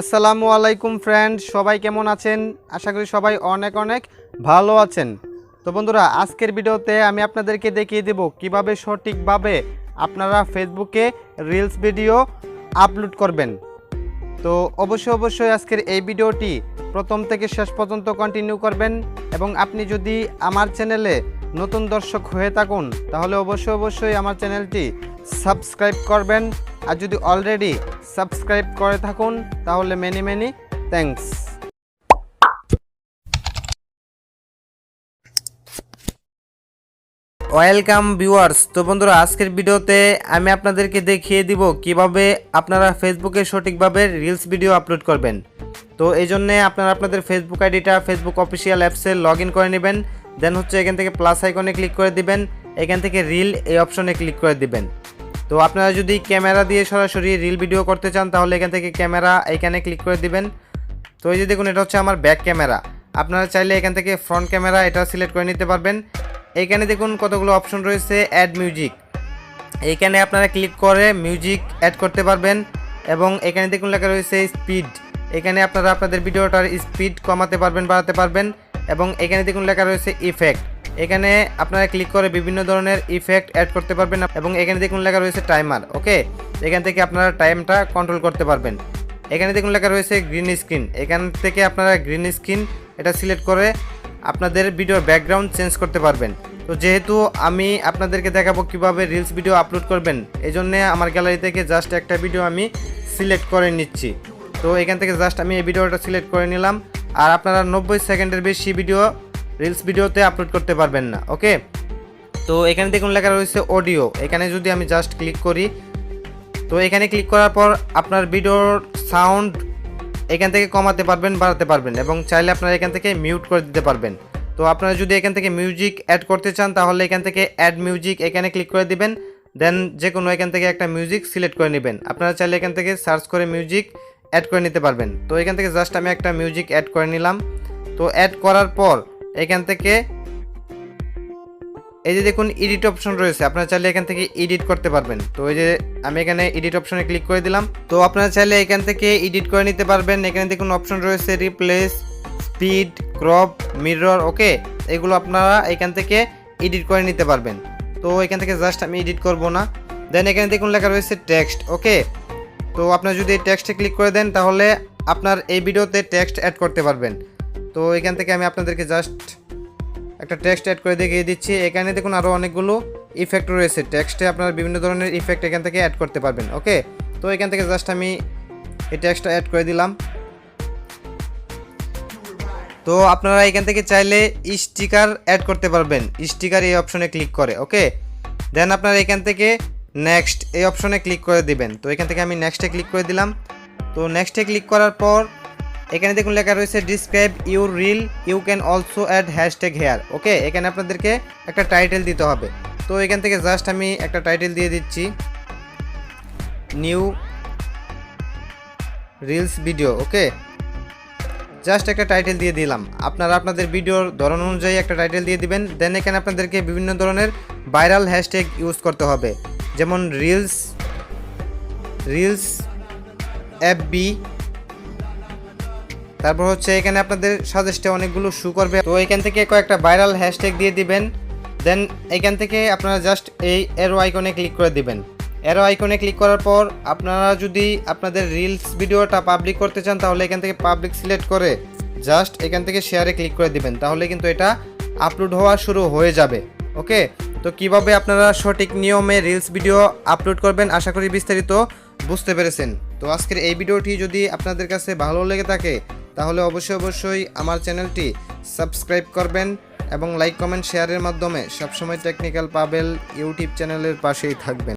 আসসালামু আলাইকুম ফ্রেন্ড, সবাই কেমন আছেন? আশা করি সবাই অনেক অনেক ভালো আছেন। তো বন্ধুরা, আজকের ভিডিওতে আমি আপনাদেরকে দেখিয়ে দেব কিভাবে সঠিকভাবে আপনারা ফেসবুকে রিলস ভিডিও আপলোড করবেন। তো অবশ্যই আজকের এই ভিডিওটি প্রথম থেকে শেষ পর্যন্ত কন্টিনিউ করবেন এবং আপনি যদি আমার চ্যানেলে নতুন দর্শক হয়ে থাকুন তাহলে অবশ্যই আমার চ্যানেলটি সাবস্ক্রাইব করবেন, আর যদি অলরেডি সাবস্ক্রাইব করে থাকুন তাহলে মেনি থ্যাঙ্কস। Welcome viewers. তো বন্ধুরা, আজকের ভিডিওতে আমি আপনাদেরকে দেখিয়ে দিব কিভাবে আপনারা ফেসবুকে সঠিকভাবে রিলস ভিডিও আপলোড করবেন। তো এই জন্যে আপনারা আপনাদের ফেসবুক আইডিটা ফেসবুক অফিসিয়াল অ্যাপসে লগ ইন করে নেবেন। দেন হচ্ছে এখান থেকে প্লাস আইকনে ক্লিক করে দিবেন, এখান থেকে রিল এই অপশনে ক্লিক করে দিবেন। তো আপনারা যদি ক্যামেরা দিয়ে সরাসরি রিল ভিডিও করতে চান তাহলে এখান থেকে ক্যামেরা এখানে ক্লিক করে দিবেন। তো এই যে দেখুন, এটা হচ্ছে আমার ব্যাক ক্যামেরা। আপনারা চাইলে এখান থেকে ফ্রন্ট ক্যামেরা এটা সিলেক্ট করে নিতে পারবেন। এইখানে দেখুন কতগুলো অপশন রয়েছে, অ্যাড মিউজিক, এইখানে আপনারা ক্লিক করে মিউজিক অ্যাড করতে পারবেন। এবং এখানে দেখুন লেখা রয়েছে স্পিড, এখানে আপনারা আপনাদের ভিডিওটার স্পিড কমাতে পারবেন, বাড়াতে পারবেন। এবং এখানে দেখুন লেখা রয়েছে ইফেক্ট, এখানে আপনারা ক্লিক করে বিভিন্ন ধরনের ইফেক্ট অ্যাড করতে পারবেন। এবং এখানে দেখুন লেখা রয়েছে টাইমার, ওকে, এখান থেকে আপনারা টাইমটা কন্ট্রোল করতে পারবেন। এখানে দেখুন লেখা রয়েছে গ্রিন স্ক্রিন, এখান থেকে আপনারা গ্রিন স্ক্রিন এটা সিলেক্ট করে আপনাদের ভিডিওর ব্যাকগ্রাউন্ড চেঞ্জ করতে পারবেন। তো যেহেতু আমি আপনাদেরকে দেখাবো কিভাবে রিলস ভিডিও আপলোড করবেন, এই জন্যে আমার গ্যালারি থেকে জাস্ট একটা ভিডিও আমি সিলেক্ট করে নিচ্ছি। তো এখান থেকে জাস্ট আমি এই ভিডিওটা সিলেক্ট করে নিলাম। আর আপনারা 90 সেকেন্ডের বেশি ভিডিও রিলস ভিডিওতে আপলোড করতে পারবেন না, ওকে। তো এখানে দেখুন লেখা রয়েছে অডিও, এখানে যদি আমি জাস্ট ক্লিক করি, তো এখানে ক্লিক করার পর আপনার ভিডিওর সাউন্ড এখান থেকে কমাতে পারবেন, বাড়াতে পারবেন এবং চাইলে আপনারা এখান থেকে মিউট করে দিতে পারবেন। তো আপনারা যদি এখান থেকে মিউজিক অ্যাড করতে চান তাহলে এখান থেকে অ্যাড মিউজিক এখানে ক্লিক করে দিবেন। দেন যে কোনো এখান থেকে একটা মিউজিক সিলেক্ট করে নেবেন। আপনারা চাইলে এখান থেকে সার্চ করে মিউজিক অ্যাড করে নিতে পারবেন। তো এখান থেকে জাস্ট আমি একটা মিউজিক অ্যাড করে নিলাম। তো অ্যাড করার পর এখান থেকে এই যে দেখুন এডিট অপশন রয়েছে, আপনারা চাইলে এখান থেকে এডিট করতে পারবেন। তো এই যে আমি এখানে এডিট অপশনে ক্লিক করে দিলাম। তো আপনারা চাইলে এখান থেকে এডিট করে নিতে পারবেন। এখানে দেখুন অপশন রয়েছে রিপ্লেস, স্পিড, ক্রপ, মিরর, ওকে, এগুলো আপনারা এখান থেকে এডিট করে নিতে পারবেন। তো এখান থেকে জাস্ট আমি এডিট করব না। দেন এখানে দেখুন লেখা রয়েছে টেক্সট, ওকে। তো আপনারা যদি এই টেক্সটে ক্লিক করে দেন তাহলে আপনার এই ভিডিওতে টেক্সট অ্যাড করতে পারবেন। তো এখান থেকে আমি আপনাদেরকে জাস্ট একটা টেক্সট অ্যাড করে দেখিয়ে দিচ্ছি। এখানে দেখুন আরও অনেকগুলো ইফেক্ট রয়েছে, টেক্সটে আপনারা বিভিন্ন ধরনের ইফেক্ট এখান থেকে অ্যাড করতে পারবেন, ওকে। তো এখান থেকে জাস্ট আমি এই টেক্সটটা অ্যাড করে দিলাম। তো আপনারা এখান থেকে চাইলে স্টিকার অ্যাড করতে পারবেন, স্টিকার এই অপশনে ক্লিক করে, ওকে। দেন আপনারা এখান থেকে নেক্সট এই অপশনে ক্লিক করে দিবেন। তো এখান থেকে আমি নেক্সটে ক্লিক করে দিলাম। তো নেক্সটে ক্লিক করার পর এখানে দেখুন লেখা রয়েছে describe your reel, you can also add hashtag here, okay. এখানে আপনাদেরকে একটা টাইটেল দিতে হবে। তো এখান থেকে জাস্ট আমি একটা টাইটেল দিয়ে দিচ্ছি, নিউ রিলস ভিডিও, ওকে। জাস্ট একটা টাইটেল দিয়ে দিলাম। আপনারা আপনাদের ভিডিওর ধরন অনুযায়ী একটা টাইটেল দিয়ে দিবেন। দেন এখানে আপনাদেরকে বিভিন্ন ধরনের ভাইরাল হ্যাশট্যাগ ইউজ করতে হবে, যেমন রিলস এফবি, তারপর হচ্ছে এখানে আপনাদের সাজেস্টে অনেকগুলো শো করবে। তো এখান থেকে কয়েকটা ভাইরাল হ্যাশট্যাগ দিয়ে দিবেন। দেন এখান থেকে আপনারা জাস্ট এই অ্যারো আইকনে ক্লিক করে দিবেন। অ্যারো আইকনে ক্লিক করার পর আপনারা যদি আপনাদের রিলস ভিডিওটা পাবলিক করতে চান তাহলে এখান থেকে পাবলিক সিলেক্ট করে জাস্ট এখান থেকে শেয়ারে ক্লিক করে দিবেন, তাহলে কিন্তু এটা আপলোড হওয়া শুরু হয়ে যাবে, ওকে। তো কিভাবে আপনারা সঠিক নিয়মে রিলস ভিডিও আপলোড করবেন আশা করি বিস্তারিত বুঝতে পেরেছেন। তো আজকের এই ভিডিওটি যদি আপনাদের কাছে ভালো লেগে থাকে তাহলে অবশ্যই আমার চ্যানেলটি সাবস্ক্রাইব করবেন এবং লাইক, কমেন্ট, শেয়ারের মাধ্যমে সবসময় টেকনিক্যাল পাবেল ইউটিউব চ্যানেলের পাশেই থাকবেন।